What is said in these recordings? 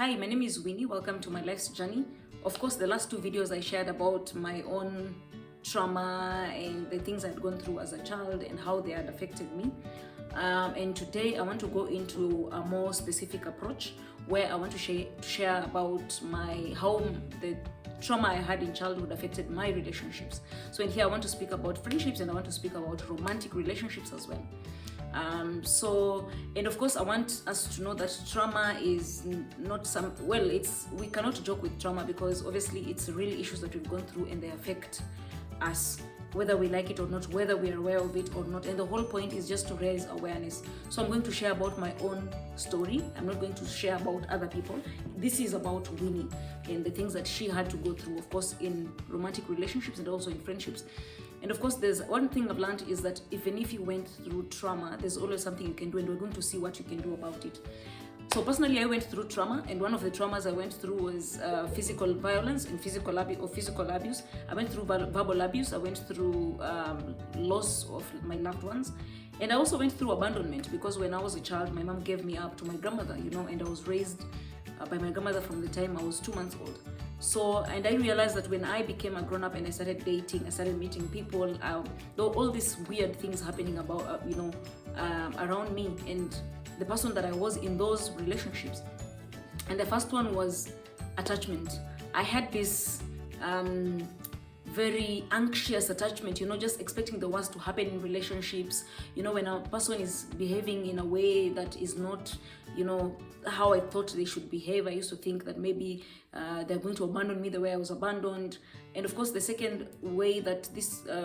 Hi, my name is Winnie. Welcome to my life's journey. Of course, the last two videos I shared about my own trauma and the things I'd gone through as a child and how they had affected me. And today I want to go into a more specific approach where I want to share about how the trauma I had in childhood affected my relationships. So in here I want to speak about friendships and I want to speak about romantic relationships as well. And of course I want us to know that trauma is not we cannot joke with trauma because obviously it's real issues that we've gone through and they affect us, whether we like it or not, whether we are aware of it or not. And the whole point is just to raise awareness. So I'm going to share about my own story. I'm not going to share about other people. This is about Winnie and the things that she had to go through, of course, in romantic relationships and also in friendships. And of course, there's one thing I've learned is that even if you went through trauma, there's always something you can do, and we're going to see what you can do about it. So personally, I went through trauma, and one of the traumas I went through was physical violence and physical abuse. I went through verbal abuse. I went through loss of my loved ones, and I also went through abandonment because when I was a child, my mom gave me up to my grandmother, and I was raised by my grandmother from the time I was 2 months old. So, and I realized that when I became a grown-up and I started dating, I started meeting people, all these weird things happening about, around me and the person that I was in those relationships. And the first one was attachment. I had this very anxious attachment, just expecting the worst to happen in relationships. When a person is behaving in a way that is not, how I thought they should behave, I used to think that maybe they're going to abandon me the way I was abandoned. And of course, the second way that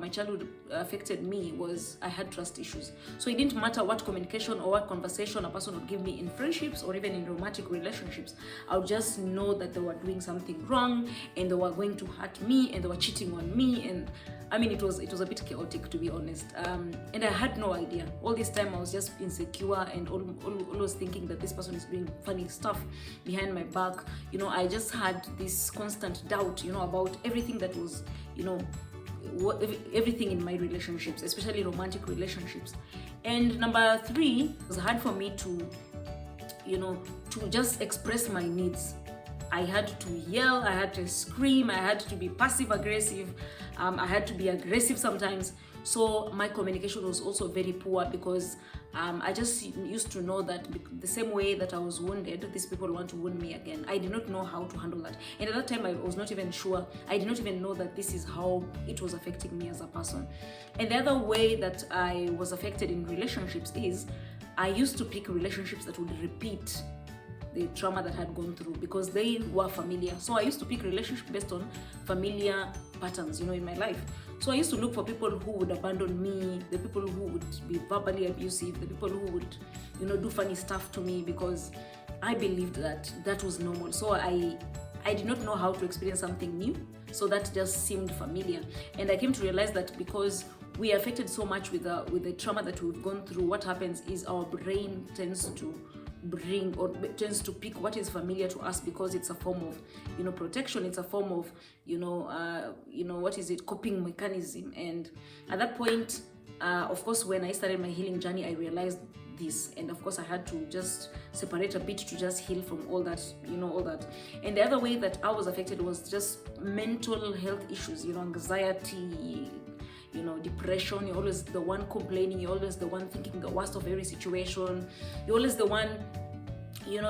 my childhood affected me was I had trust issues. So it didn't matter what communication or what conversation a person would give me in friendships or even in romantic relationships. I would just know that they were doing something wrong and they were going to hurt me and they were cheating on me. And I mean, it was a bit chaotic, to be honest. And I had no idea. All this time I was just insecure and always thinking that this person is doing funny stuff behind my back. I just had this constant doubt, about everything that was, everything in my relationships, especially romantic relationships. And number 3, it was hard for me to just express my needs. I had to yell, I had to scream, I had to be passive aggressive, I had to be aggressive sometimes. So my communication was also very poor because I just used to know that the same way that I was wounded, these people want to wound me again. I did not know how to handle that. And at that time, I was not even sure. I did not even know that this is how it was affecting me as a person. And the other way that I was affected in relationships is I used to pick relationships that would repeat the trauma that I had gone through because they were familiar. So I used to pick relationships based on familiar patterns, in my life. So I used to look for people who would abandon me, the people who would be verbally abusive, the people who would, do funny stuff to me because I believed that was normal. So I did not know how to experience something new. So that just seemed familiar. And I came to realize that because we are affected so much with the trauma that we've gone through, what happens is our brain tends to pick what is familiar to us because it's a form of protection, it's a form of coping mechanism. And at that point, of course, when I started my healing journey, I realized this, and of course I had to just separate a bit to just heal from all that. And the other way that I was affected was just mental health issues, anxiety, depression. You're always the one complaining, you're always the one thinking the worst of every situation, you're always the one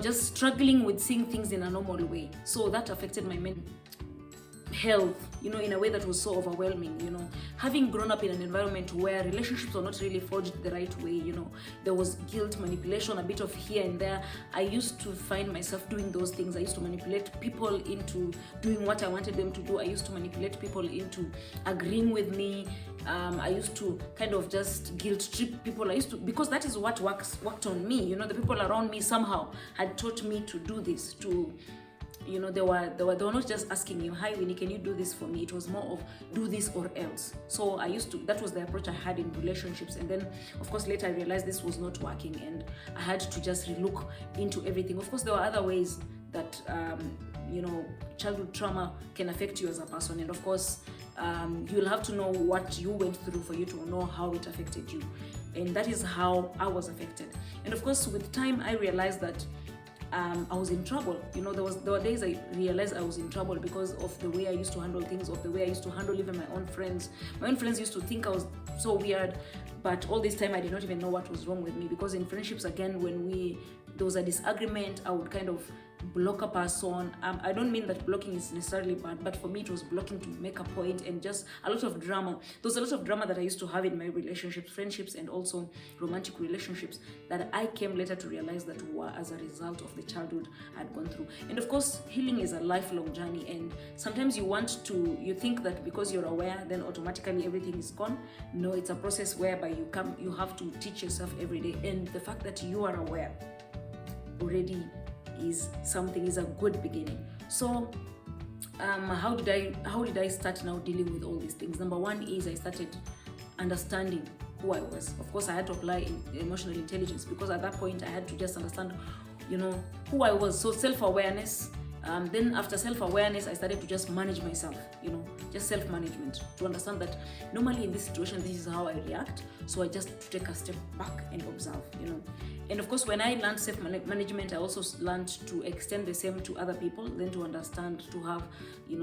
just struggling with seeing things in a normal way. So that affected my mental health in a way that was so overwhelming. Having grown up in an environment where relationships were not really forged the right way, there was guilt, manipulation, a bit of here and there. I used to find myself doing those things. I used to manipulate people into doing what I wanted them to do. I used to manipulate people into agreeing with me. I used to kind of just guilt trip people. Because that is what worked on me. The people around me somehow had taught me to do this, they were not just asking you, "Hi Winnie, can you do this for me?" It was more of do this or else. So that was the approach I had in relationships. And then of course later I realized this was not working and I had to just relook into everything. Of course there were other ways that childhood trauma can affect you as a person, and of course you'll have to know what you went through for you to know how it affected you. And that is how I was affected. And of course with time I realized that I was in trouble. There were days I realized I was in trouble because of the way I used to handle things, of the way I used to handle even my own friends. My own friends used to think I was so weird, but all this time I did not even know what was wrong with me, because in friendships, again, when there was a disagreement, I would kind of block a person. I don't mean that blocking is necessarily bad, but for me it was blocking to make a point, and just a lot of drama. There was a lot of drama that I used to have in my relationships, friendships, and also romantic relationships, that I came later to realize that were as a result of the childhood I'd gone through. And of course, healing is a lifelong journey, and sometimes you think that because you're aware, then automatically everything is gone. No, it's a process whereby you have to teach yourself every day, and the fact that you are aware already is a good beginning. So how did I start now dealing with all these things? Number one is I started understanding who I was. Of course, I had to apply emotional intelligence, because at that point I had to just understand who I was. So self-awareness. Then after self-awareness, I started to just manage myself, just self-management, to understand that normally in this situation, this is how I react. So I just take a step back and observe, And of course, when I learned self-management, I also learned to extend the same to other people, then to understand, to have,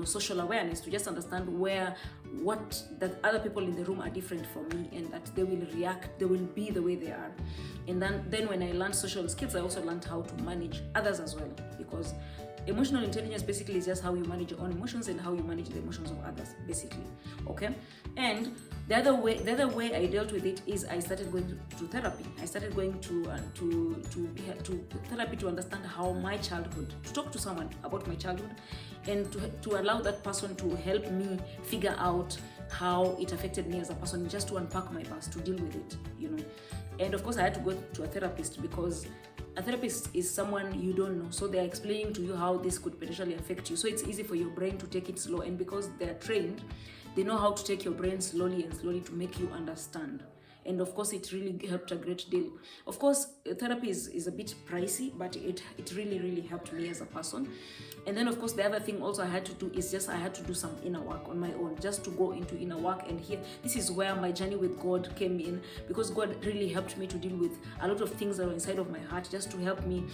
social awareness, to just understand that other people in the room are different from me, and that they will react, they will be the way they are. And then when I learned social skills, I also learned how to manage others as well, because emotional intelligence basically is just how you manage your own emotions and how you manage the emotions of others, basically. Okay? And the other way I dealt with it is I started going to therapy. I started going to therapy to understand how my childhood, to talk to someone about my childhood, and to allow that person to help me figure out how it affected me as a person, just to unpack my past, to deal with it, And of course, I had to go to a therapist, because a therapist is someone you don't know, so they're explaining to you how this could potentially affect you. So it's easy for your brain to take it slow, and because they're trained, they know how to take your brain slowly to make you understand. And of course, it really helped a great deal. Of course, therapy is a bit pricey, but it really, really helped me as a person. And then, of course, the other thing also I had to do is just I had to do some inner work on my own, just to go into inner work. And here, this is where my journey with God came in, because God really helped me to deal with a lot of things that were inside of my heart, just to help me,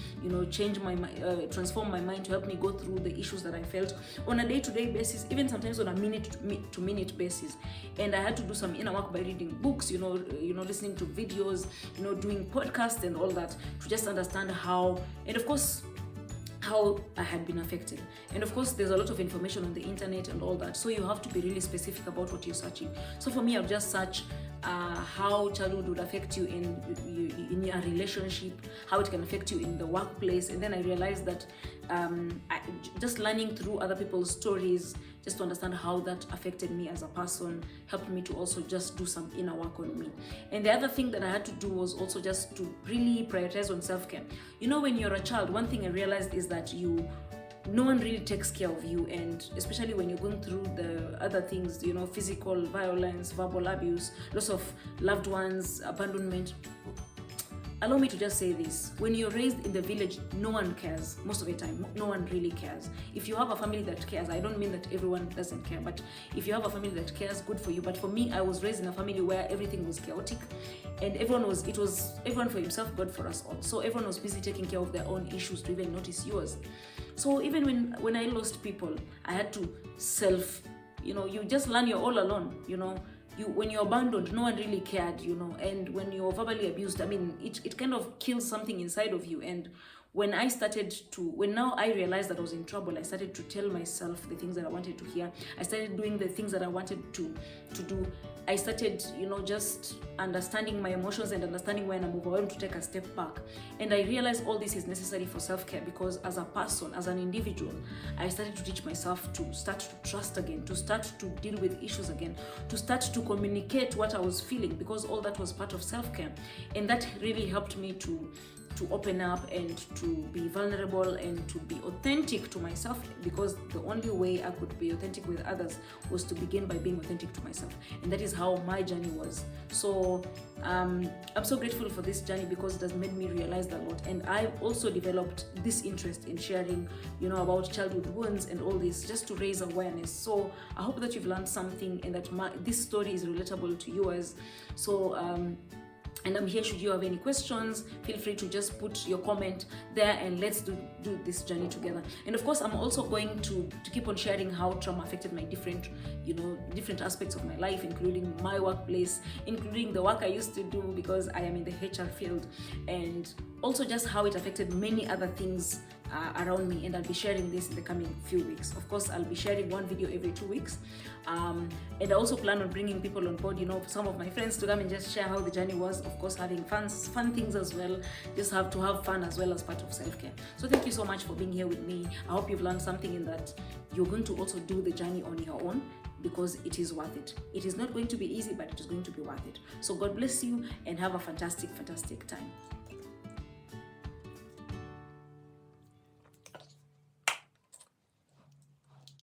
change my mind, transform my mind, to help me go through the issues that I felt on a day-to-day basis, even sometimes on a minute-to-minute basis. And I had to do some inner work by reading books, listening to videos, doing podcasts and all that, to just understand how, and of course, how I had been affected. And of course, there's a lot of information on the internet and all that, so you have to be really specific about what you're searching. So for me, I've just searched how childhood would affect you in your relationship, how it can affect you in the workplace. And then I realized that just learning through other people's stories, just to understand how that affected me as a person, helped me to also just do some inner work on me. And the other thing that I had to do was also just to really prioritize on self-care. When you're a child, one thing I realized is that no one really takes care of you, and especially when you're going through the other things, physical violence, verbal abuse, loss of loved ones, abandonment. Allow me to just say this. When you're raised in the village, no one cares. Most of the time, no one really cares. If you have a family that cares, I don't mean that everyone doesn't care, but if you have a family that cares, good for you. But for me, I was raised in a family where everything was chaotic, and everyone for himself, God for us all. So everyone was busy taking care of their own issues to even notice yours. So even when I lost people, I had to you just learn you're all alone, when you're abandoned, no one really cared, and when you're verbally abused, it kind of kills something inside of you. And when now I realized that I was in trouble, I started to tell myself the things that I wanted to hear. I started doing the things that I wanted to do. I started, just understanding my emotions and understanding when I'm overwhelmed, to take a step back. And I realized all this is necessary for self-care, because as a person, as an individual, I started to teach myself to start to trust again, to start to deal with issues again, to start to communicate what I was feeling, because all that was part of self-care. And that really helped me to open up and to be vulnerable and to be authentic to myself, because the only way I could be authentic with others was to begin by being authentic to myself. And that is how my journey was. So I'm so grateful for this journey, because it has made me realize a lot. And I've also developed this interest in sharing, about childhood wounds and all this, just to raise awareness. So I hope that you've learned something, and that this story is relatable to yours. So And I'm here should you have any questions. Feel free to just put your comment there, and let's do this journey together. And of course, I'm also going to keep on sharing how trauma affected my different aspects of my life, including my workplace, including the work I used to do because I am in the HR field, and also just how it affected many other things around me. And I'll be sharing this in the coming few weeks. Of course, I'll be sharing one video every 2 weeks, and I also plan on bringing people on board, some of my friends, to come and just share how the journey was. Of course, having fun things as well. Just have to have fun as well as part of self-care. So thank you so much for being here with me. I hope you've learned something, in that you're going to also do the journey on your own, because it is worth it. It is not going to be easy, but it is going to be worth it. So God bless you, and have a fantastic time.